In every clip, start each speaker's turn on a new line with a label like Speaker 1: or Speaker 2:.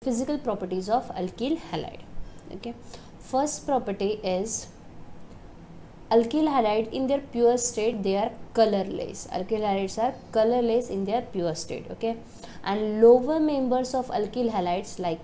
Speaker 1: Physical properties of alkyl halide. Okay, first property is alkyl halide in their pure state they are colorless. Alkyl halides are colorless in their pure state. Okay, and lower members of alkyl halides like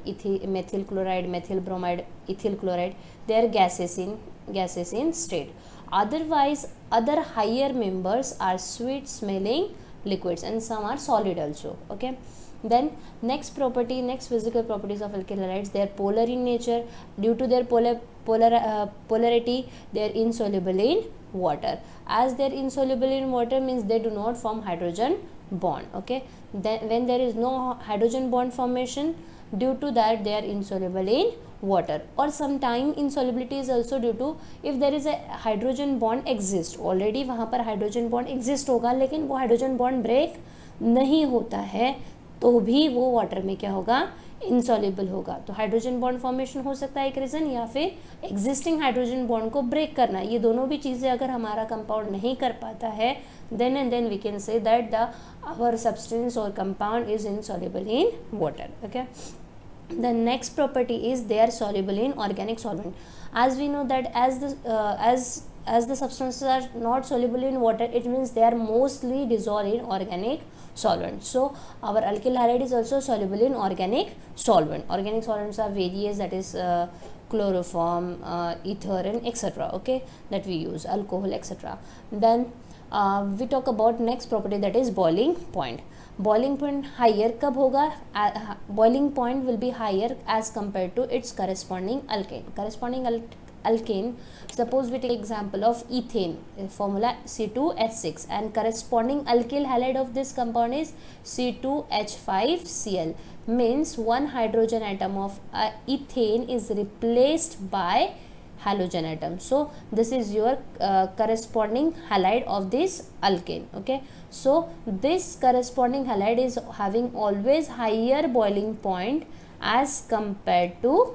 Speaker 1: methyl chloride, methyl bromide, ethyl chloride, they are gaseous in state. Otherwise other higher members are sweet smelling liquids and some are solid also. Okay, then next physical properties of alkyl halides, they are polar in nature. Due to their polarity they are insoluble in water. As they are insoluble in water means they do not form hydrogen bond. Okay, then when there is no hydrogen bond formation, due to that they are insoluble in water. Or sometime insolubility is also due to if there is a hydrogen bond exist, already वहाँ पर hydrogen bond exist होगा लेकिन वो hydrogen bond break नहीं होता है तो भी वो वाटर में क्या होगा, इनसॉल्युबल होगा. तो हाइड्रोजन बॉन्ड फॉर्मेशन हो सकता है एक रीज़न, या फिर एग्जिस्टिंग हाइड्रोजन बॉन्ड को ब्रेक करना. ये दोनों भी चीज़ें अगर हमारा कंपाउंड नहीं कर पाता है then and then we can say that the our substance और compound is insoluble in water. Okay, the next property is they are soluble in organic solvent. As we know that as the substances are not soluble in water, it means they are mostly dissolved in organic solvent. So our alkyl halide is also soluble in organic solvent. Organic solvents are various, that is chloroform, ether and etc. okay, that we use, alcohol etc. Then we talk about next property, that is boiling point. Boiling point higher कब होगा? Boiling point will be higher as compared to its corresponding alkane. Corresponding alkane, suppose we take example of ethane, formula C2H6, and corresponding alkyl halide of this compound is C2H5Cl. means one hydrogen atom of ethane is replaced by halogen atom. So this is your corresponding halide of this alkane. Okay, so this corresponding halide is having always higher boiling point as compared to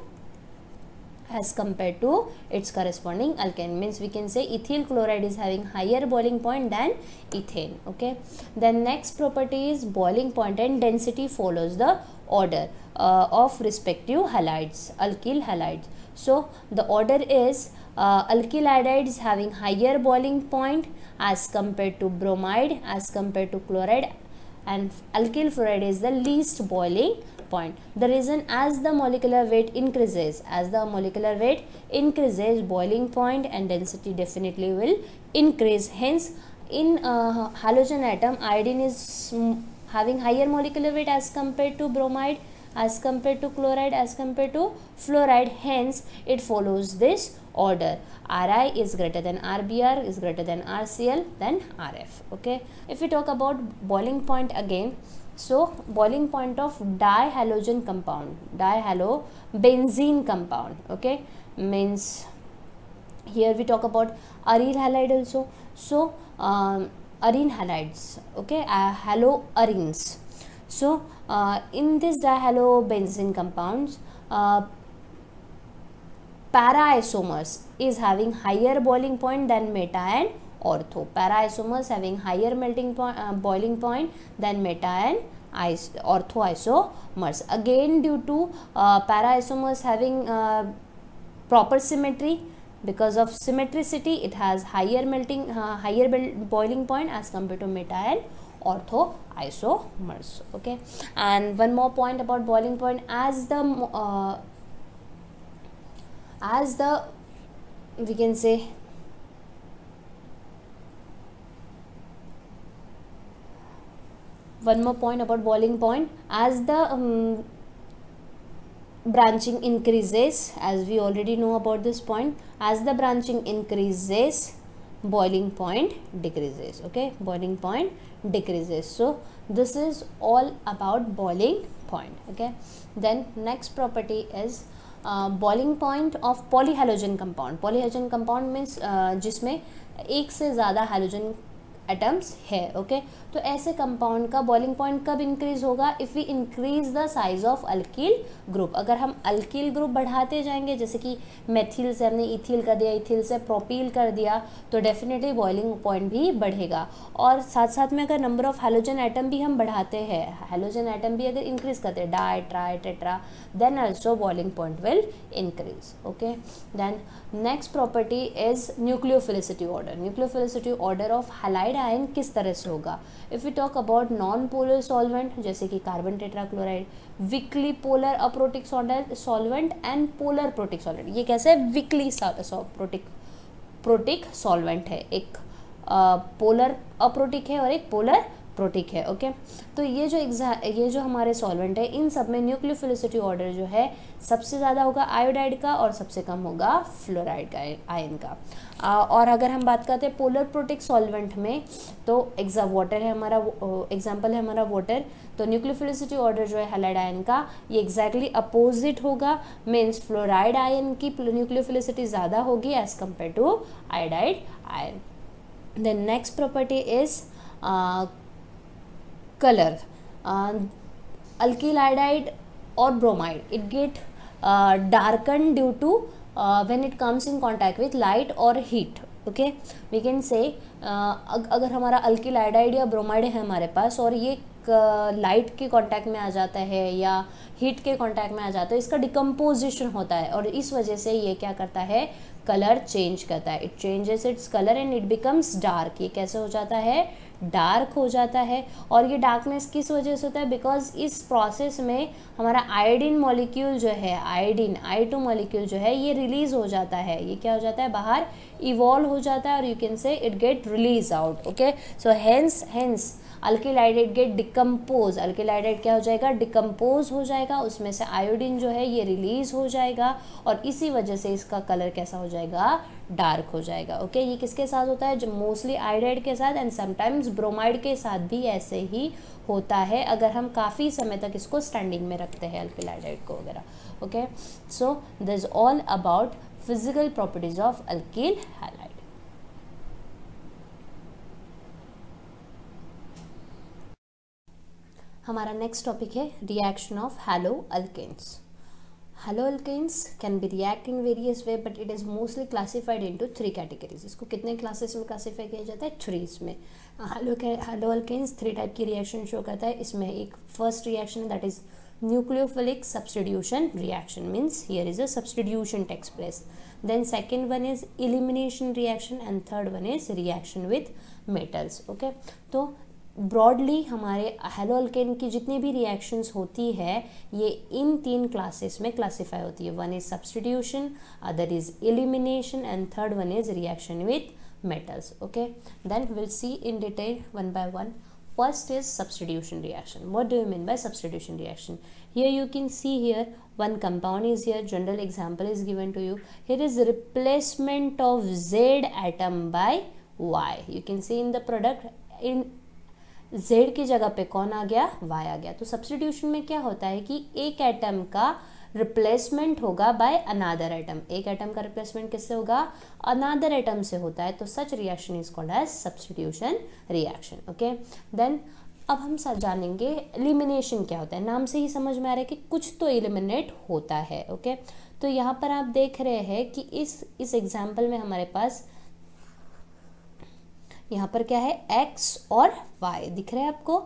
Speaker 1: its corresponding alkane. Means we can say ethyl chloride is having higher boiling point than ethane. Okay, then next property is boiling point and density follows the order of respective halides, alkyl halides. So the order is alkyl halide is having higher boiling point as compared to bromide, as compared to chloride, and alkyl fluoride is the least boiling point. The reason, as the molecular weight increases, boiling point and density definitely will increase. Hence in halogen atom, iodine is having higher molecular weight as compared to bromide, as compared to chloride, as compared to fluoride. Hence it follows this order. Ri is greater than Rbr, is greater than Rcl, then Rf. Okay, if we talk about boiling point again, so boiling point of dihalogen compound, dihalobenzene compound. Okay, means here we talk about aryl halide also. So arene halides, okay, haloarenes. So in this dihalobenzene compounds, para-isomers is having higher boiling point than meta and ortho. Para-isomers having higher boiling point than meta and ortho isomers. Again, due to para-isomers having proper symmetry, because of symmetricity it has higher boiling point as compared to meta and ortho isomers. Okay, and one more point about boiling point, as the we can say one more point about boiling point, as the branching increases, as we already know about this point, as the branching increases boiling point decreases. Okay, boiling point decreases. So this is all about boiling point. Okay, then next property is boiling point of polyhalogen compound. Polyhalogen compound means जिसमें एक से ज़्यादा halogen atoms है। Okay, तो ऐसे compound का boiling point कब increase होगा? If we increase the size of alkyl group. अगर हम अल्किल ग्रुप बढ़ाते जाएंगे, जैसे कि मेथिल से हमने इथिल कर दिया, इथिल से प्रोपील कर दिया, तो डेफिनेटली बॉइलिंग पॉइंट भी बढ़ेगा। और साथ साथ में अगर नंबर ऑफ हैलोजन एटम भी हम बढ़ाते हैं, हैलोजन एटम भी अगर इंक्रीज करते हैं, di tri tetra, then also boiling point will increase. Okay, then next property is nucleophilicity order. Nucleophilicity order of halide ion किस तरह से होगा? If you talk about non polar solvent, जैसे कि carbon tetrachloride, weakly polar aprotic solvent and polar protic solvent. ये कैसे weekly protic solvent है, एक पोलर अप्रोटिक है और एक पोलर प्रोटिक है। ओके, तो ये जो हमारे सॉल्वेंट है, इन सब में न्यूक्लियोफिलिसिटी ऑर्डर जो है सबसे ज़्यादा होगा आयोडाइड का और सबसे कम होगा फ्लोराइड का, आयन का। और अगर हम बात करते हैं पोलर प्रोटिक सॉल्वेंट में, तो वाटर है हमारा, एग्जाम्पल है हमारा वाटर। तो न्यूक्लियोफिलिसिटी ऑर्डर जो है हैलाइड आयन का, ये एग्जैक्टली अपोजिट होगा, मीन्स फ्लोराइड आयन की न्यूक्लियोफिलिसिटी ज़्यादा होगी as compare to iodide ion. Then next property is color. Alkyl iodide or bromide, it get darkened due to when it comes in contact with light or heat. Okay, we can say अगर हमारा alkyl iodide या bromide है हमारे पास और ये light के contact में आ जाता है या हीट के कांटेक्ट में आ जाता है, इसका डिकम्पोजिशन होता है और इस वजह से ये क्या करता है, कलर चेंज करता है। It changes its colour and it becomes dark. ये कैसे हो जाता है, डार्क हो जाता है। और ये डार्कनेस किस वजह से होता है? बिकॉज इस प्रोसेस में हमारा आयोडीन मॉलिक्यूल जो है, आयोडीन I2 मॉलिक्यूल जो है, ये रिलीज हो जाता है। ये क्या हो जाता है, बाहर इवॉल्व हो जाता है और you can say it get release out. Okay, so hence alkyl iodide get decompose. Alkyl iodide क्या हो जाएगा, डिकम्पोज हो जाएगा, उसमें से आयोडीन जो है ये रिलीज हो जाएगा और इसी वजह से इसका कलर कैसा हो जाएगा, डार्क हो जाएगा। ओके, ये किसके साथ होता है, जो मोस्टली आयोडाइड के साथ एंड समटाइम्स ब्रोमाइड के साथ भी ऐसे ही होता है, अगर हम काफ़ी समय तक इसको स्टैंडिंग में रखते हैं अल्किल आयोडाइड को वगैरह। Okay, so this all about physical properties of alkyl halide. हमारा नेक्स्ट टॉपिक है reaction of halo alkanes. Halo alkanes can be react in various way but it is mostly classified into 3 categories. इसको कितने classes में classify किया जाता है, 3 में। Halo alkanes 3 type की रिएक्शन शो करता है। इसमें एक first reaction that is nucleophilic substitution reaction, means here is a substitution takes place. Then second one is elimination reaction and third one is reaction with metals. Okay, तो broadly हमारे halo alkane की जितनी भी reactions होती है ये इन 3 classes में classify होती है। One is substitution, other is elimination and third one is reaction with metals. Okay, then will see in detail one by one. First is substitution reaction. What do you mean by substitution reaction? Here you can see here one compound is here. General example is given to you. Here is replacement of Z atom by Y. You can see in the product in Z की जगह पे कौन आ गया, Y आ गया। तो substitution में क्या होता है कि एक एटम का रिप्लेसमेंट होगा बाय अनादर एटम। एक एटम का रिप्लेसमेंट किससे होगा, अनादर एटम से होता है। तो such reaction is called as substitution reaction. Okay, then अब हम सब जानेंगे एलिमिनेशन क्या होता है। नाम से ही समझ में आ रहा है कि कुछ तो एलिमिनेट होता है। ओके, तो यहाँ पर आप देख रहे हैं कि इस एग्जाम्पल में हमारे पास यहाँ पर क्या है, X और Y दिख रहे हैं आपको।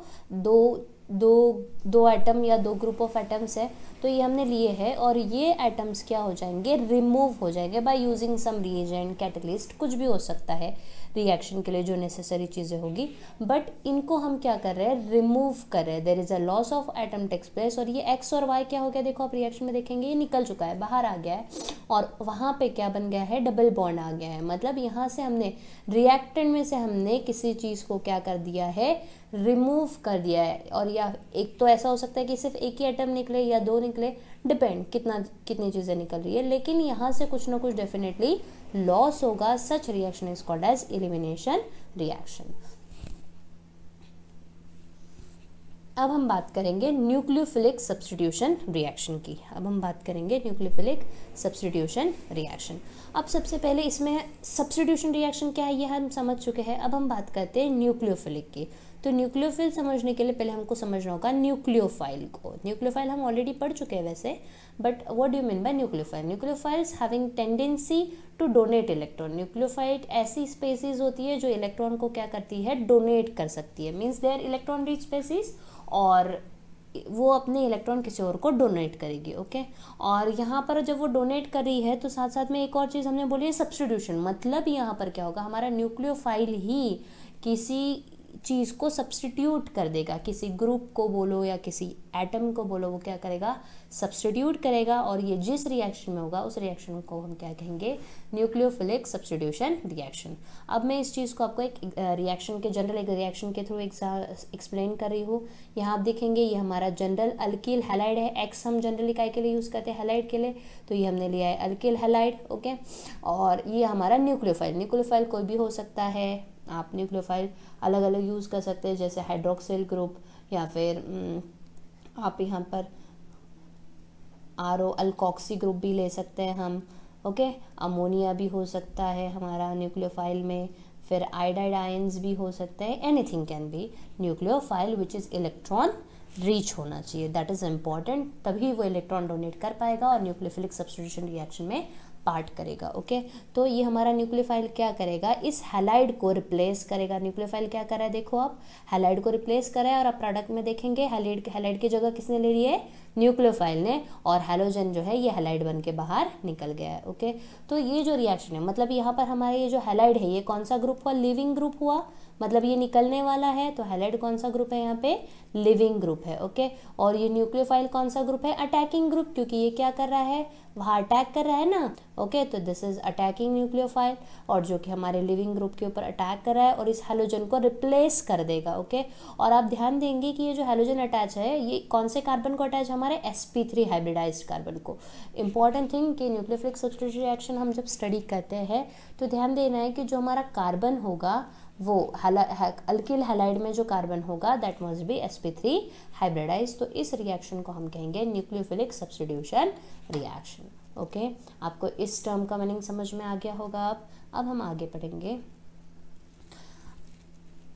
Speaker 1: दो एटम या 2 ग्रुप ऑफ एटम्स है, तो ये हमने लिए हैं और ये एटम्स क्या हो जाएंगे, रिमूव हो जाएंगे by using some reagent, catalyst, कुछ भी हो सकता है रिएक्शन के लिए जो नेसेसरी चीज़ें होगी। बट इनको हम क्या कर रहे हैं, रिमूव कर रहे हैं। There is a loss of atom takes place और ये X और Y क्या हो गया, देखो आप रिएक्शन में देखेंगे ये निकल चुका है, बाहर आ गया है और वहाँ पे क्या बन गया है, डबल बॉन्ड आ गया है। मतलब यहाँ से हमने रिएक्टेंट में से हमने किसी चीज़ को क्या कर दिया है, रिमूव कर दिया है। और या एक तो ऐसा हो सकता है कि सिर्फ एक ही एटम निकले या 2 निकले, डिपेंड कितनी चीज़ें निकल रही है, लेकिन यहाँ से कुछ ना कुछ डेफिनेटली लॉस होगा। Such reaction is called as elimination reaction. अब हम बात करेंगे न्यूक्लियोफिलिक सब्स्टिट्यूशन रिएक्शन की। अब हम बात करेंगे न्यूक्लियोफिलिक सब्स्टिट्यूशन रिएक्शन। अब सबसे पहले इसमें सब्स्टिट्यूशन रिएक्शन क्या है ये हम समझ चुके हैं। अब हम बात करते हैं न्यूक्लियोफिलिक की। तो न्यूक्लियोफिल समझने के लिए पहले हमको समझना होगा न्यूक्लियोफाइल को। न्यूक्लियोफाइल हम ऑलरेडी पढ़ चुके हैं वैसे, but what do you mean by nucleophile? Nucleophiles having tendency to donate electron. Nucleophile ऐसी स्पेसीज होती है जो इलेक्ट्रॉन को क्या करती है, डोनेट कर सकती है। Means they are electron rich species और वो अपने इलेक्ट्रॉन किसी और को डोनेट करेगी। ओके और यहाँ पर जब वो डोनेट कर रही है तो साथ साथ में एक और चीज़ हमने बोली है सब्स्टिट्यूशन। मतलब यहाँ पर क्या होगा, हमारा न्यूक्लियोफाइल ही किसी चीज़ को सब्स्टिट्यूट कर देगा। किसी ग्रुप को बोलो या किसी एटम को बोलो, वो क्या करेगा, सब्स्टिट्यूट करेगा। और ये जिस रिएक्शन में होगा उस रिएक्शन को हम क्या कहेंगे, न्यूक्लियोफिलिक सब्स्टिट्यूशन रिएक्शन। अब मैं इस चीज़ को आपको एक रिएक्शन के जनरल एक रिएक्शन के थ्रू एक्सप्लेन कर रही हूँ। यहाँ आप देखेंगे ये हमारा जनरल अल्किल हैलाइड है। एक्स हम जनरली काय के लिए यूज़ करते हैं, हैलाइड के लिए, तो ये हमने लिया है अल्किल हैलाइड। ओके और ये हमारा न्यूक्लियोफाइल। न्यूक्लियोफाइल कोई भी हो सकता है, आप न्यूक्लियोफाइल अलग अलग यूज़ कर सकते हैं, जैसे हाइड्रोक्सिल ग्रुप या फिर आप यहाँ पर आरओ अल्कोक्सी ग्रुप भी ले सकते हैं हम। ओके अमोनिया भी हो सकता है हमारा न्यूक्लियोफाइल में, फिर आयोडाइड आयंस भी हो सकते हैं। Anything can be nucleophile which is electron reach होना चाहिए, दैट इज़ इम्पॉर्टेंट, तभी वो इलेक्ट्रॉन डोनेट कर पाएगा और न्यूक्लियोफिलिक सब्स्टिट्यूशन रिएक्शन में पार्ट करेगा। ओके तो ये हमारा न्यूक्लियोफाइल क्या करेगा, इस हैलाइड को रिप्लेस करेगा। न्यूक्लियोफाइल क्या कर रहा है, देखो आप हैलाइड को रिप्लेस कर रहा है और आप प्रोडक्ट में देखेंगे हैलाइड की जगह किसने ले ली है, न्यूक्लियोफाइल ने, और हैलोजन जो है ये हैलाइड बन के बाहर निकल गया है। ओके तो ये जो रिएक्शन है, मतलब यहाँ पर हमारा ये जो हैलाइड है ये कौन सा ग्रुप हुआ, लिविंग ग्रुप हुआ, मतलब ये निकलने वाला है। तो हैलाइड कौन सा ग्रुप है यहाँ पे, लिविंग ग्रुप है। ओके और ये न्यूक्लियोफाइल कौन सा ग्रुप है, अटैकिंग ग्रुप, क्योंकि ये क्या कर रहा है, वहाँ अटैक कर रहा है ना। ओके तो दिस इज अटैकिंग न्यूक्लियोफाइल, और जो कि हमारे लिविंग ग्रुप के ऊपर अटैक कर रहा है और इस हैलोजन को रिप्लेस कर देगा। ओके और आप ध्यान देंगे कि ये जो हैलोजन अटैच है ये कौन से कार्बन को अटैच, हमारे sp3 हाइब्रिडाइज्ड कार्बन को। इंपॉर्टेंट थिंग कि न्यूक्लियोफिलिक सब्स्टिट्यूशन रिएक्शन हम जब स्टडी करते हैं तो ध्यान देना है कि जो हमारा कार्बन होगा वो अल्किल हैलाइड में जो कार्बन होगा that must be sp3 hybridise. तो इस रिएक्शन को हम कहेंगे न्यूक्लियोफिलिक सब्स्टिट्यूशन रिएक्शन। ओके आपको इस टर्म का मीनिंग समझ में आ गया होगा। अब हम आगे पढ़ेंगे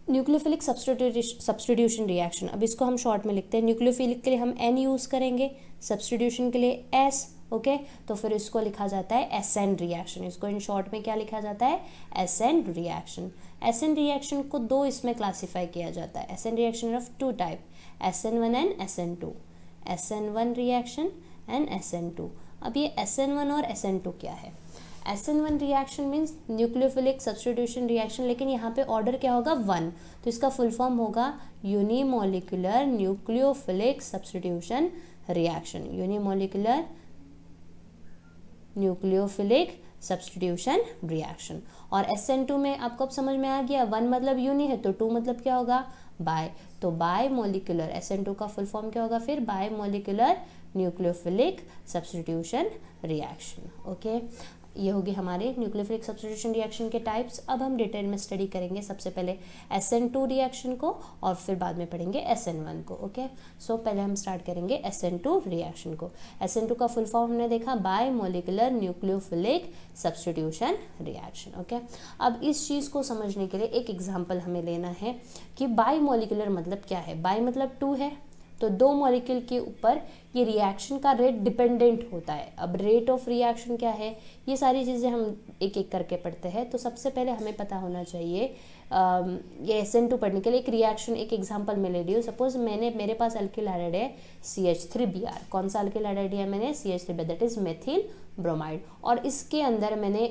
Speaker 1: न्यूक्लियोफिलिक सब्स्टिट्यूशन रिएक्शन। अब इसको हम शॉर्ट में लिखते हैं। न्यूक्लियोफिलिक के लिए हम N यूज़ करेंगे, सब्स्टिट्यूशन के लिए S। ओके तो फिर इसको लिखा जाता है SN रिएक्शन। इसको इन शॉर्ट में क्या लिखा जाता है, SN रिएक्शन। SN रिएक्शन को दो इसमें क्लासीफाई किया जाता है। SN reaction of two type, SN1 and SN2। SN1 reaction and SN2। अब ये SN1 और SN2 क्या है, SN1 reaction means nucleophilic substitution reaction, लेकिन यहाँ पे ऑर्डर क्या होगा, 1। तो इसका फुल फॉर्म होगा unimolecular nucleophilic substitution reaction. Unimolecular nucleophilic substitution reaction. और SN2 में आपको अब समझ में आ गया, 1 मतलब यूनि है तो 2 मतलब क्या होगा, बाय। तो बाय मोलिकुलर, SN2 का फुल फॉर्म क्या होगा फिर, bye molecular nucleophilic substitution reaction. Okay ये होगी हमारे न्यूक्लियोफिलिक सब्स्टिट्यूशन रिएक्शन के टाइप्स। अब हम डिटेल में स्टडी करेंगे सबसे पहले SN2 रिएक्शन को और फिर बाद में पढ़ेंगे SN1 को। ओके सो पहले हम स्टार्ट करेंगे SN2 रिएक्शन को। SN2 का फुल फॉर्म हमने देखा, bye molecular nucleophilic substitution reaction. Okay अब इस चीज़ को समझने के लिए एक एग्जाम्पल हमें लेना है कि बाय मोलिकुलर मतलब क्या है। बाय मतलब 2 है, तो 2 मॉलिक्यूल के ऊपर ये रिएक्शन का रेट डिपेंडेंट होता है। अब रेट ऑफ रिएक्शन क्या है, ये सारी चीज़ें हम एक एक करके पढ़ते हैं। तो सबसे पहले हमें पता होना चाहिए ये SN2 पढ़ने के लिए एक रिएक्शन, एक एग्जांपल मैं ले रही हूँ। सपोज मेरे पास अल्किल हाइड्राइड है CH3Br। कौन सा अल्किल हाइड्राइड है मैंने, CH3Br, that is methyl bromide. और इसके अंदर मैंने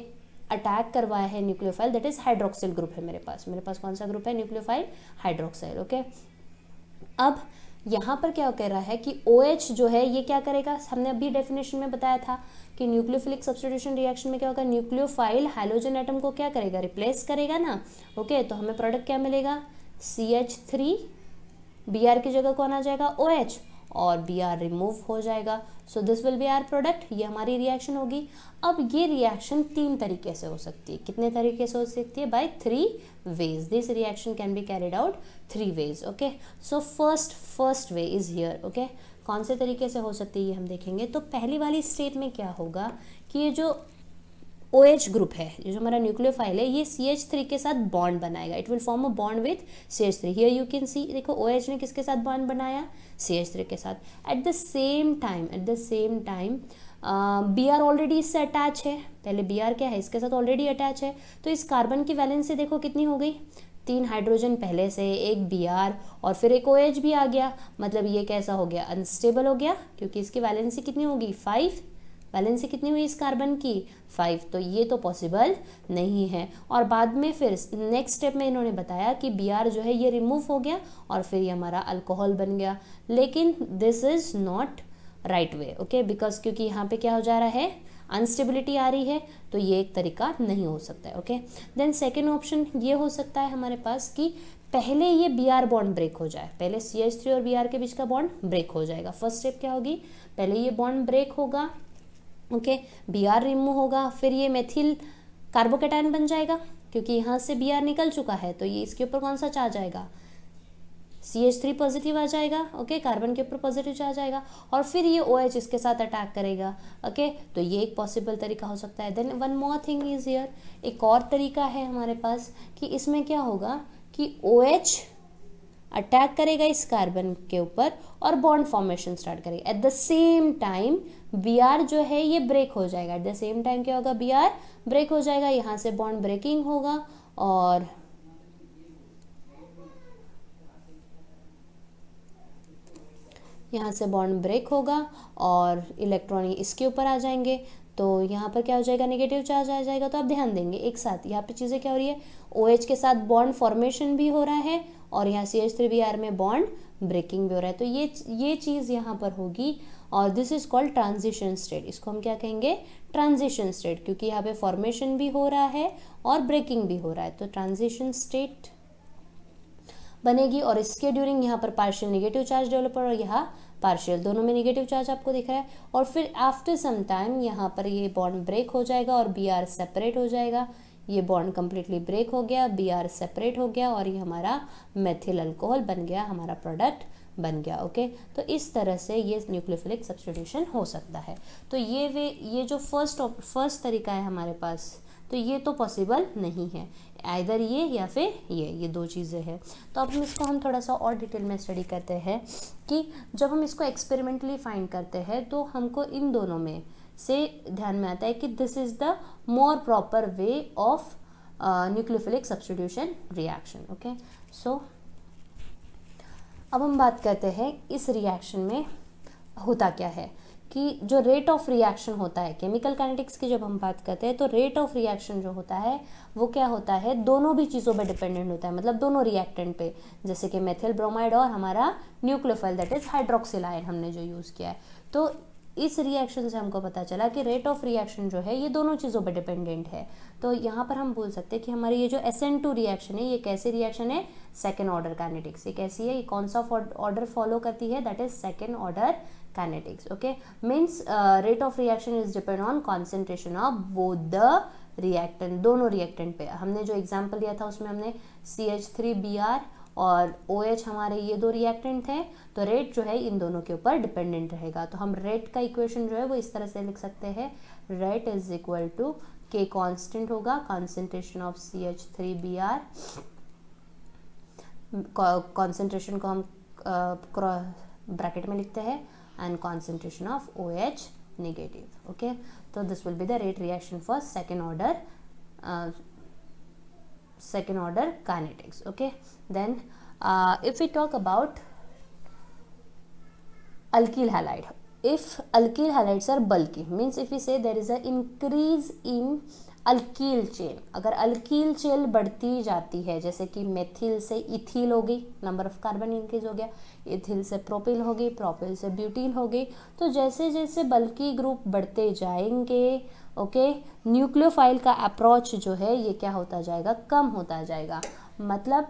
Speaker 1: अटैक करवाया है nucleophile, that is hydroxyl group है मेरे पास कौन सा ग्रुप है, न्यूक्लियोफाइल हाइड्रोक्साइल। ओके अब यहाँ पर क्या कह रहा है कि OH जो है ये क्या करेगा, हमने अभी डेफिनेशन में बताया था कि न्यूक्लियोफिलिक सब्स्टिट्यूशन रिएक्शन में क्या होगा, न्यूक्लियोफाइल हाइड्रोजन एटम को क्या करेगा, रिप्लेस करेगा ना। ओके तो हमें प्रोडक्ट क्या मिलेगा, CH3Br की जगह कौन आ जाएगा, OH। और Br रिमूव हो जाएगा। So this will be our product, ये हमारी रिएक्शन होगी। अब ये रिएक्शन 3 तरीके से हो सकती है। कितने तरीके से हो सकती है? By 3 ways. This reaction can be carried out 3 ways. Okay, so first way is here. Okay, कौन से तरीके से हो सकती है ये हम देखेंगे। तो पहली वाली स्टेट में क्या होगा कि ये जो OH ग्रुप है, ये जो हमारा न्यूक्लियोफाइल है, ये CH3 के साथ बॉन्ड बनाएगा। It will form a bond with CH3. Here you can see, देखो OH ने किसके साथ बॉन्ड बनाया? CH3 के साथ। At the same time Br already इससे अटैच है। पहले Br क्या है? इसके साथ ऑलरेडी अटैच है। तो इस कार्बन की वैलेंसी देखो कितनी हो गई? 3 हाइड्रोजन पहले से, एक Br और फिर एक OH भी आ गया। मतलब ये कैसा हो गया? अनस्टेबल हो गया, क्योंकि इसकी वैलेंसी कितनी होगी? 5। वैलेंसी कितनी हुई इस कार्बन की? 5। तो ये तो पॉसिबल नहीं है। और बाद में फिर नेक्स्ट स्टेप में इन्होंने बताया कि Br जो है ये रिमूव हो गया और फिर ये हमारा अल्कोहल बन गया। लेकिन this is not right way. Okay, because क्योंकि यहाँ पे क्या हो जा रहा है? अनस्टेबिलिटी आ रही है, तो ये एक तरीका नहीं हो सकता है. ओके, देन सेकेंड ऑप्शन ये हो सकता है हमारे पास कि पहले ये Br बॉन्ड ब्रेक हो जाए। पहले CH3 और Br के बीच का बॉन्ड ब्रेक हो जाएगा। फर्स्ट स्टेप क्या होगी? पहले ये बॉन्ड ब्रेक होगा, ओके, Br रिमूव होगा, फिर ये मेथिल कार्बोकेटायन बन जाएगा, क्योंकि यहाँ से Br निकल चुका है। तो ये इसके ऊपर कौन सा चार्ज आएगा? CH3 पॉजिटिव आ जाएगा। ओके, कार्बन के ऊपर पॉजिटिव चार्ज आएगा और फिर ये OH इसके साथ अटैक करेगा। ओके, तो ये एक पॉसिबल तरीका हो सकता है। Then one more thing is here, एक और तरीका है हमारे पास कि इसमें क्या होगा कि OH अटैक करेगा इस कार्बन के ऊपर और बॉन्ड फॉर्मेशन स्टार्ट करेगा। At the same time Br जो है ये ब्रेक हो जाएगा। एट द सेम टाइम क्या होगा? Br ब्रेक हो जाएगा, यहाँ से बॉन्ड ब्रेकिंग होगा और यहाँ से बॉन्ड ब्रेक होगा और इलेक्ट्रॉन इसके ऊपर आ जाएंगे। तो यहाँ पर क्या हो जाएगा? नेगेटिव चार्ज आ जाएगा। तो आप ध्यान देंगे एक साथ यहाँ पे चीज़ें क्या हो रही है? OH के साथ बॉन्ड फॉर्मेशन भी हो रहा है और यहाँ CH3Br में बॉन्ड ब्रेकिंग भी हो रहा है। तो ये चीज़ यहाँ पर होगी और this is called transition state. इसको हम क्या कहेंगे? ट्रांजिशन स्टेट, क्योंकि यहाँ पे फॉर्मेशन भी हो रहा है और ब्रेकिंग भी हो रहा है। तो ट्रांजिशन स्टेट बनेगी और इसके ड्यूरिंग यहाँ पर पार्शियल नेगेटिव चार्ज डेवलप और यहाँ पार्शियल, दोनों में नेगेटिव चार्ज आपको दिख रहा है। और फिर आफ्टर सम टाइम यहाँ पर ये बॉन्ड ब्रेक हो जाएगा और Br सेपरेट हो जाएगा। ये बॉन्ड कम्प्लीटली ब्रेक हो गया, Br सेपरेट हो गया और ये हमारा मेथिल अल्कोहल बन गया, हमारा प्रोडक्ट बन गया। ओके, तो इस तरह से ये न्यूक्लियोफिलिक सब्स्टिट्यूशन हो सकता है। तो ये जो फर्स्ट तरीका है हमारे पास, तो ये तो पॉसिबल नहीं है। आइदर ये या फिर ये 2 चीज़ें हैं। तो अब इसको हम थोड़ा सा और डिटेल में स्टडी करते हैं कि जब हम इसको एक्सपेरिमेंटली फाइंड करते हैं तो हमको इन दोनों में से ध्यान में आता है कि this is the more proper way of nucleophilic substitution reaction. Okay, so अब हम बात करते हैं इस रिएक्शन में होता क्या है कि जो रेट ऑफ रिएक्शन होता है केमिकल काइनेटिक्स की जब हम बात करते हैं तो रेट ऑफ रिएक्शन जो होता है वो क्या होता है? दोनों भी चीज़ों पे डिपेंडेंट होता है, मतलब दोनों रिएक्टेंट पे, जैसे कि मेथिल ब्रोमाइड और हमारा nucleophile that is hydroxyl ion हमने जो यूज़ किया है। तो इस रिएक्शन से हमको पता चला कि रेट ऑफ रिएक्शन जो है ये दोनों चीज़ों पर डिपेंडेंट है। तो यहाँ पर हम बोल सकते हैं कि हमारी ये जो SN2 रिएक्शन है ये कैसी रिएक्शन है? Second order kinetics. ये कैसी है? ये कौन सा ऑर्डर फॉलो करती है? That is second order kinetics. Okay, means rate of reaction is depend on concentration of both the reactant, दोनों रिएक्टेंट पे। हमने जो एग्जाम्पल लिया था उसमें हमने CH3Br और OH हमारे ये 2 रिएक्टेंट हैं, तो रेट जो है इन दोनों के ऊपर डिपेंडेंट रहेगा। तो हम रेट का इक्वेशन जो है वो इस तरह से लिख सकते हैं, rate is equal to K constant होगा, कॉन्सेंट्रेशन ऑफ CH3Br, कॉन्सेंट्रेशन को हम ब्रैकेट में लिखते हैं and concentration of OH negative. Okay, so this will be the rate reaction for second order kinetics. Okay, then if we talk about alkyl halide, if alkyl halides are bulky, means if we say there is a increase in alkyl chain, अगर alkyl chain बढ़ती जाती है, जैसे कि methyl से ethyl हो गई, number of carbon increase हो गया, इथिल से प्रोपिल हो गई, प्रोपिल से ब्यूटील हो गई, तो जैसे जैसे बल्की ग्रुप बढ़ते जाएंगे, ओके, न्यूक्लियोफाइल का अप्रोच जो है ये क्या होता जाएगा? कम होता जाएगा। मतलब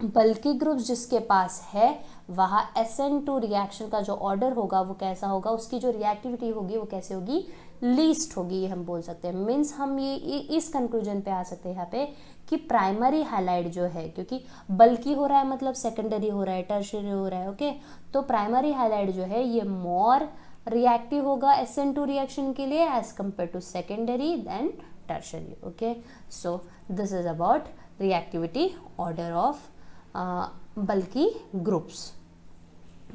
Speaker 1: बल्कि ग्रुप्स जिसके पास है वहाँ SN2 रिएक्शन का जो ऑर्डर होगा वो कैसा होगा, उसकी जो रिएक्टिविटी होगी वो कैसे होगी, लीस्ट होगी, ये हम बोल सकते हैं। मीन्स हम ये इस कंक्लूजन पे आ सकते हैं यहाँ पे कि प्राइमरी हैलाइड जो है, क्योंकि बल्कि हो रहा है मतलब सेकेंडरी हो रहा है, टर्शियरी हो रहा है, ओके, तो प्राइमरी हैलाइड जो है ये मोर रिएक्टिव होगा SN2 रिएक्शन के लिए as compare to secondary then tertiary, okay. So this is about reactivity order of bulky groups.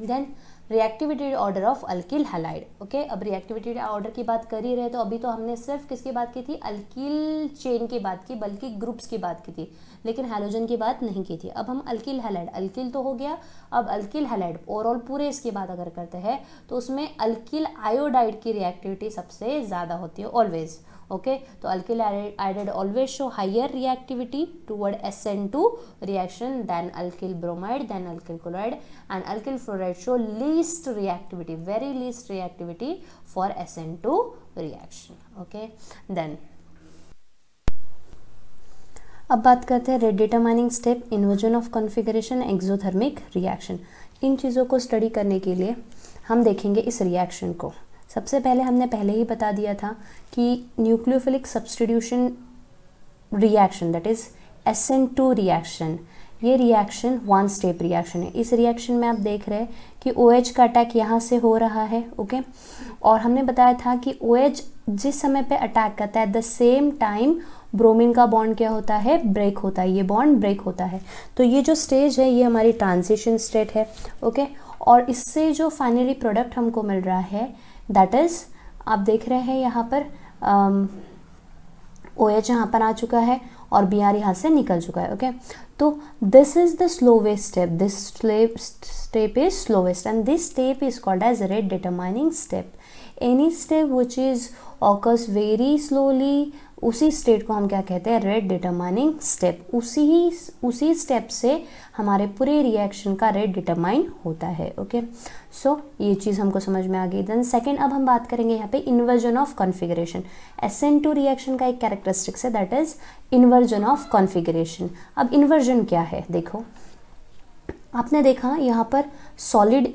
Speaker 1: Then reactivity order of alkyl halide, okay. अब रिएक्टिविटी ऑर्डर की बात कर ही रहे तो अभी तो हमने सिर्फ किसकी बात की थी, अल्किल चेन की बात की, बल्कि ग्रुप्स की बात की थी, लेकिन हैलोजन की बात नहीं की थी। अब हम अल्किल हैलाइड, अल्किल तो हो गया, अब अल्किल हैलाइड ओवरऑल पूरे इसकी बात अगर करते हैं तो उसमें अल्किल आयोडाइड की रिएक्टिविटी सबसे ज़्यादा होती है ऑलवेज, ओके। तो alkyl iodide always show higher reactivity toward SN2 reaction than alkyl bromide than alkyl chloride, and alkyl fluoride show least reactivity, very least reactivity for SN2 reaction, okay. Then अब बात करते हैं rate determining step, inversion of configuration, exothermic reaction. इन चीज़ों को study करने के लिए हम देखेंगे इस रिएक्शन को। सबसे पहले हमने पहले ही बता दिया था कि nucleophilic substitution reaction that is SN2 reaction, ये रिएक्शन वन स्टेप रिएक्शन है। इस रिएक्शन में आप देख रहे हैं कि OH का अटैक यहाँ से हो रहा है, ओके। और हमने बताया था कि OH जिस समय पे अटैक करता है at the same time bromine का बॉन्ड क्या होता है, ब्रेक होता है, ये बॉन्ड ब्रेक होता है। तो ये जो स्टेज है ये हमारी ट्रांजिशन स्टेट है, ओके। और इससे जो फाइनली प्रोडक्ट हमको मिल रहा है दैट इज, आप देख रहे हैं यहाँ पर OH यहाँ पर आ चुका है और Br यहाँ से निकल चुका है, ओके। तो this is the slowest step, this step is slowest and this step is called as rate determining step. Any step which is occurs very slowly, उसी स्टेट को हम क्या कहते हैं, रेट डिटरमाइनिंग स्टेप। उसी स्टेप से हमारे पूरे रिएक्शन का रेट डिटरमाइन होता है, ओके। सो ये चीज़ हमको समझ में आ गई। देन सेकेंड, अब हम बात करेंगे यहाँ पे inversion of configuration. SN2 reaction का एक कैरेक्टरिस्टिक्स है that is inversion of configuration. अब इन्वर्जन क्या है, देखो आपने देखा यहाँ पर सॉलिड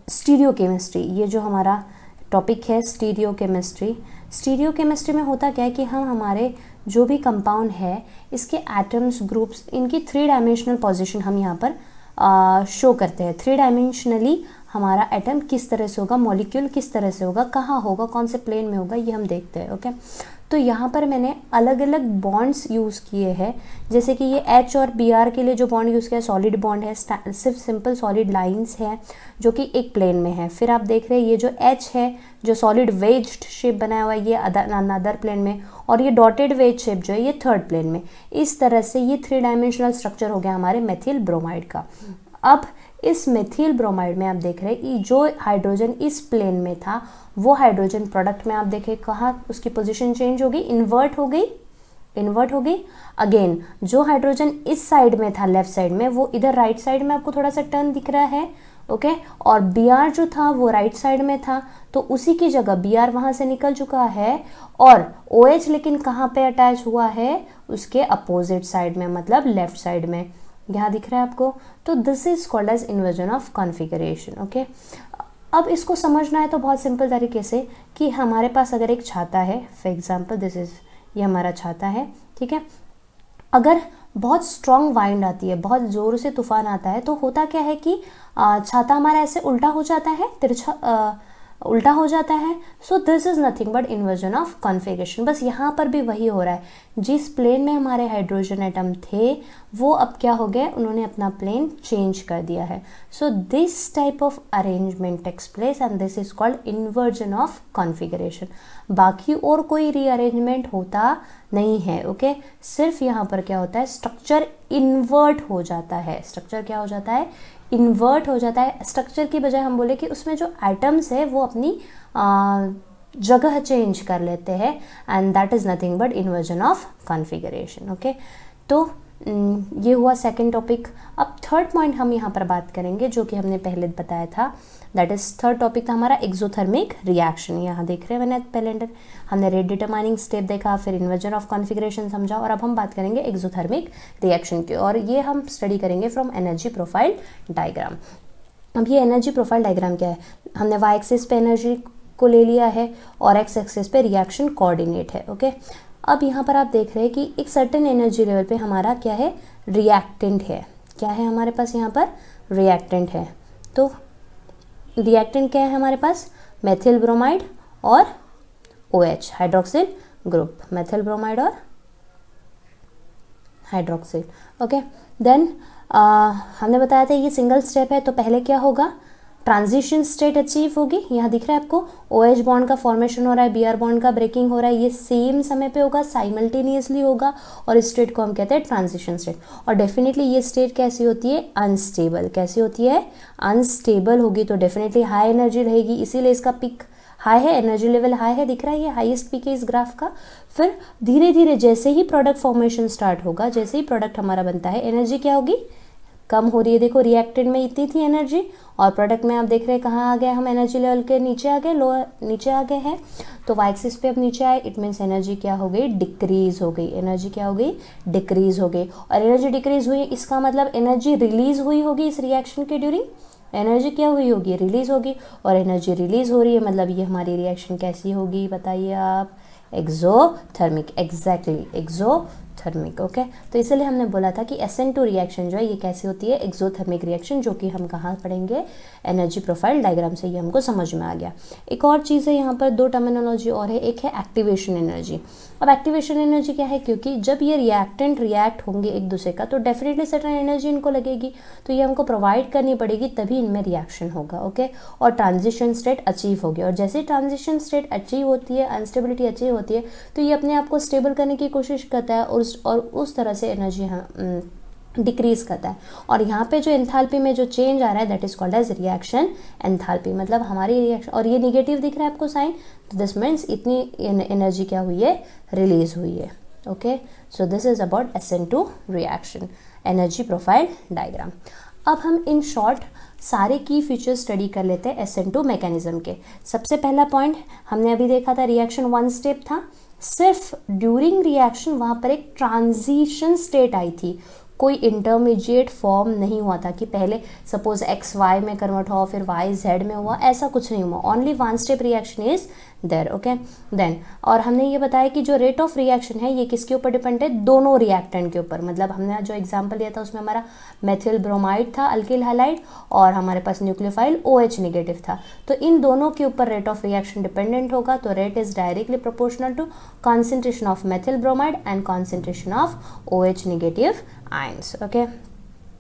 Speaker 1: स्टीरियोकेमिस्ट्री, ये जो हमारा टॉपिक है स्टीरियोकेमिस्ट्री। स्टीरियोकेमिस्ट्री में होता क्या है कि हम हमारे जो भी कंपाउंड है इसके एटम्स, ग्रुप्स, इनकी 3 डायमेंशनल पोजीशन हम यहाँ पर शो करते हैं। 3 डायमेंशनली हमारा एटम किस तरह से होगा, मॉलिक्यूल किस तरह से होगा, कहाँ होगा, कौन से प्लेन में होगा, ये हम देखते हैं, ओके। तो यहाँ पर मैंने अलग अलग बॉन्ड्स यूज़ किए हैं, जैसे कि ये H और Br के लिए जो बॉन्ड यूज़ किया है सॉलिड बॉन्ड है, सिर्फ सिंपल सॉलिड लाइंस है जो कि एक प्लेन में है। फिर आप देख रहे हैं ये जो H है जो सॉलिड वेज्ड शेप बनाया हुआ है ये अदर प्लेन में, और ये डॉटेड वेज शेप जो है ये थर्ड प्लेन में। इस तरह से ये 3 डायमेंशनल स्ट्रक्चर हो गया हमारे मेथिल ब्रोमाइड का। अब इस मेथिल ब्रोमाइड में आप देख रहे हैं जो हाइड्रोजन इस प्लेन में था वो हाइड्रोजन प्रोडक्ट में आप देखें कहाँ उसकी पोजीशन चेंज हो गई, इन्वर्ट हो गई। अगेन जो हाइड्रोजन इस साइड में था लेफ्ट साइड में वो इधर राइट साइड में आपको थोड़ा सा टर्न दिख रहा है, ओके। और Br जो था वो राइट साइड में था तो उसी की जगह Br वहां से निकल चुका है, और OH लेकिन कहाँ पे अटैच हुआ है, उसके अपोजिट साइड में, मतलब लेफ्ट साइड में, यहाँ दिख रहा है आपको। तो this is called as inversion of configuration, okay. अब इसको समझना है तो बहुत सिंपल तरीके से कि हमारे पास अगर एक छाता है, फॉर एग्जांपल दिस इज, ये हमारा छाता है, ठीक है। अगर बहुत स्ट्रॉन्ग वाइंड आती है, बहुत ज़ोर से तूफान आता है, तो होता क्या है कि छाता हमारा ऐसे उल्टा हो जाता है, तिरछा उल्टा हो जाता है। So this is nothing but inversion of configuration. बस यहाँ पर भी वही हो रहा है, जिस प्लेन में हमारे हाइड्रोजन एटम थे वो अब क्या हो गए, उन्होंने अपना प्लेन चेंज कर दिया है। So this type of arrangement takes place and this is called inversion of configuration. बाकी और कोई रीअरेंजमेंट होता नहीं है, ओके। सिर्फ यहाँ पर क्या होता है, स्ट्रक्चर इन्वर्ट हो जाता है। स्ट्रक्चर क्या हो जाता है, इन्वर्ट हो जाता है। स्ट्रक्चर की बजाय हम बोले कि उसमें जो एटम्स है वो अपनी जगह चेंज कर लेते हैं, and that is nothing but inversion of configuration, okay. तो ये हुआ सेकंड टॉपिक। अब थर्ड पॉइंट हम यहाँ पर बात करेंगे जो कि हमने पहले बताया था, दैट इज थर्ड टॉपिक था हमारा एक्सोथर्मिक रिएक्शन। यहाँ देख रहे हैं मैंने पहले हमने रेट डिटरमाइनिंग स्टेप देखा, फिर इन्वर्जन ऑफ कॉन्फिगरेशन समझा, और अब हम बात करेंगे एक्सोथर्मिक रिएक्शन की, और ये हम स्टडी करेंगे फ्रॉम एनर्जी प्रोफाइल डायग्राम। अब ये एनर्जी प्रोफाइल डायग्राम क्या है, हमने वाई एक्सिस पे एनर्जी को ले लिया है और एक्स एक्सिस पे रिएक्शन कोऑर्डिनेट है। ओके, अब यहाँ पर आप देख रहे हैं कि एक सर्टेन एनर्जी लेवल पे हमारा क्या है, रिएक्टेंट है। क्या है हमारे पास यहाँ पर, रिएक्टेंट है। तो रिएक्टेंट क्या है हमारे पास, मेथिल ब्रोमाइड और OH hydroxyl group, methyl bromide और हाइड्रोक्सिल। ओके, देन हमने बताया था ये सिंगल स्टेप है, तो पहले क्या होगा, ट्रांजिशन स्टेट अचीव होगी। यहाँ दिख रहा है आपको OH बॉन्ड का फॉर्मेशन हो रहा है, Br बॉन्ड का ब्रेकिंग हो रहा है, ये सेम समय पे होगा, साइमल्टेनियसली होगा, और इस स्टेट को हम कहते हैं ट्रांजिशन स्टेट। और डेफिनेटली ये स्टेट कैसी होती है, अनस्टेबल। कैसी होती है, अनस्टेबल होगी, तो डेफिनेटली हाई एनर्जी रहेगी, इसीलिए इसका पिक हाई है, एनर्जी लेवल हाई है, दिख रहा है ये हाईएस्ट पीक है इस ग्राफ का। फिर धीरे धीरे जैसे ही प्रोडक्ट फॉर्मेशन स्टार्ट होगा, जैसे ही प्रोडक्ट हमारा बनता है, एनर्जी क्या होगी, कम हो रही है। देखो रिएक्टेंट में इतनी थी एनर्जी, और प्रोडक्ट में आप देख रहे हैं कहाँ आ गए हम, एनर्जी लेवल के नीचे आ गए, लोअर नीचे आ गए हैं, तो वाई एक्सिस पे अब नीचे आए, इट मीन्स एनर्जी क्या हो गई, डिक्रीज हो गई। एनर्जी क्या हो गई, डिक्रीज हो गई। और एनर्जी डिक्रीज हुई, इसका मतलब एनर्जी रिलीज हुई होगी इस रिएक्शन के ड्यूरिंग, एनर्जी क्या हुई होगी, रिलीज होगी, और एनर्जी रिलीज हो रही है मतलब ये हमारी रिएक्शन कैसी होगी, बताइए आप, एक्सोथर्मिक। Exactly, exothermic. ओके, तो इसलिए हमने बोला था कि SN2 रिएक्शन जो है ये कैसी होती है, एक्सोथर्मिक रिएक्शन, जो कि हम कहाँ पढ़ेंगे, एनर्जी प्रोफाइल डायग्राम से ये हमको समझ में आ गया। एक और चीज़ है यहाँ पर, दो टर्मिनोलॉजी और है, एक है एक्टिवेशन एनर्जी। अब एक्टिवेशन एनर्जी क्या है, क्योंकि जब ये रिएक्टेंट रिएक्ट होंगे एक दूसरे का, तो डेफिनेटली सर्टेन एनर्जी इनको लगेगी, तो ये हमको प्रोवाइड करनी पड़ेगी, तभी इनमें रिएक्शन होगा। ओके, और ट्रांजिशन स्टेट अचीव होगी, और जैसे ही ट्रांजिशन स्टेट अचीव होती है, अनस्टेबिलिटी अचीव होती है, तो ये अपने आप को स्टेबल करने की कोशिश करता है, और उस तरह से एनर्जी डिक्रीज करता है। और यहाँ पे जो एंथैल्पी में जो चेंज आ रहा है, that is called as reaction enthalpy, मतलब हमारी रिएक्शन, और ये निगेटिव दिख रहा है आपको साइन, तो दिस मीन्स इतनी एनर्जी क्या हुई है, रिलीज हुई है। Okay, so this is about SN2 reaction, energy profile diagram. अब हम इन शॉर्ट सारे की फीचर्स स्टडी कर लेते हैं SN2 मैकेनिज्म के। सबसे पहला पॉइंट हमने अभी देखा था, रिएक्शन वन स्टेप था, सिर्फ ड्यूरिंग रिएक्शन वहाँ पर एक ट्रांजिशन स्टेट आई थी, कोई इंटरमीडिएट फॉर्म नहीं हुआ था कि पहले सपोज XY में कन्वर्ट हुआ फिर YZ में हुआ, ऐसा कुछ नहीं हुआ। Only one step reaction is there. Okay, then और हमने ये बताया कि जो रेट ऑफ रिएक्शन है ये किसके ऊपर डिपेंड है, दोनों रिएक्टेंट के ऊपर। मतलब हमने जो एग्जांपल लिया था उसमें हमारा मेथिल ब्रोमाइड था, अल्किल हैलाइड, और हमारे पास न्यूक्लियोफाइल OH नेगेटिव था, तो इन दोनों के ऊपर रेट ऑफ रिएक्शन डिपेंडेंट होगा। तो rate is directly proportional to concentration of methyl bromide and concentration of OH negative ions. Okay,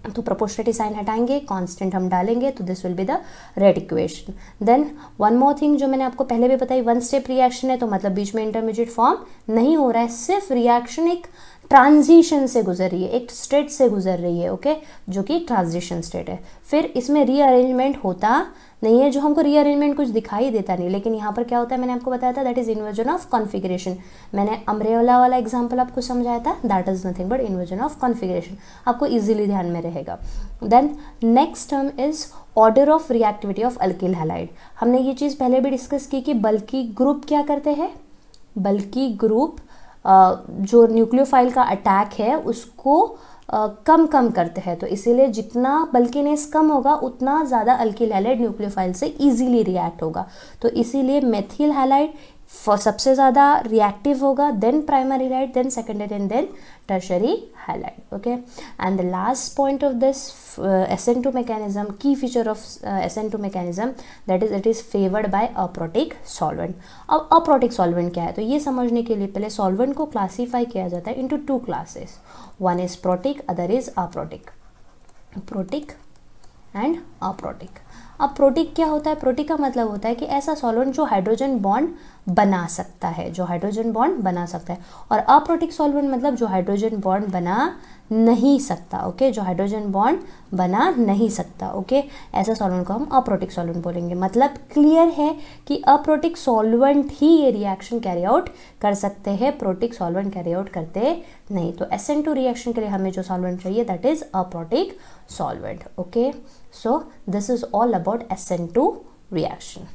Speaker 1: तो प्रोपोर्शनलिटी साइन हटाएंगे, कांस्टेंट हम डालेंगे, तो this will be the rate equation. Then one more thing जो मैंने आपको पहले भी बताई, वन स्टेप रिएक्शन है, तो मतलब बीच में इंटरमीडिएट फॉर्म नहीं हो रहा है, सिर्फ रिएक्शन एक ट्रांजिशन से गुजर रही है, एक स्टेट से गुजर रही है। ओके, जो कि ट्रांजिशन स्टेट है। फिर इसमें रीअरेंजमेंट होता नहीं है, जो हमको रीअरेंजमेंट कुछ दिखाई देता नहीं, लेकिन यहाँ पर क्या होता है मैंने आपको बताया था, that is inversion of configuration. मैंने अम्ब्रेला वाला एग्जांपल आपको समझाया था, that is nothing but inversion of configuration, आपको इजीली ध्यान में रहेगा। Then next term is order of reactivity of alkyl halide. हमने ये चीज़ पहले भी डिस्कस की कि बल्कि ग्रुप क्या करते हैं, बल्कि ग्रुप जो न्यूक्लियोफाइल का अटैक है उसको कम करते हैं, तो इसीलिए जितना बल्कीनेस कम होगा उतना ज़्यादा अल्किल हैलाइड न्यूक्लियोफाइल से इजीली रिएक्ट होगा। तो इसीलिए मेथिल हैलाइड सबसे ज़्यादा रिएक्टिव होगा, then primary halide, then secondary and then tertiary halide. Okay, and the last point of this SN2 mechanism, key feature of SN2 mechanism, that is it is favored by aprotic solvent। अब aprotic solvent क्या है, तो ये समझने के लिए पहले solvent को क्लासीफाई किया जाता है into two classes, one is protic, other is aprotic। protic and aprotic। अब प्रोटिक क्या होता है? प्रोटिक का मतलब होता है कि ऐसा सॉल्वेंट जो हाइड्रोजन बॉन्ड बना सकता है, जो हाइड्रोजन बॉन्ड बना सकता है। और अप्रोटिक सॉल्वेंट मतलब जो हाइड्रोजन बॉन्ड बना नहीं सकता, ओके, जो हाइड्रोजन बॉन्ड बना नहीं सकता, ओके, ऐसा सॉल्वेंट को हम अप्रोटिक सॉल्वेंट बोलेंगे। मतलब क्लियर है कि अप्रोटिक सॉल्वेंट ही ये रिएक्शन कैरी आउट कर सकते हैं, प्रोटिक सॉल्वेंट कैरी आउट करते नहीं। तो SN2 रिएक्शन के लिए हमें जो सॉल्वेंट चाहिए that is aprotic solvent, okay. So this is all about SN2 reaction.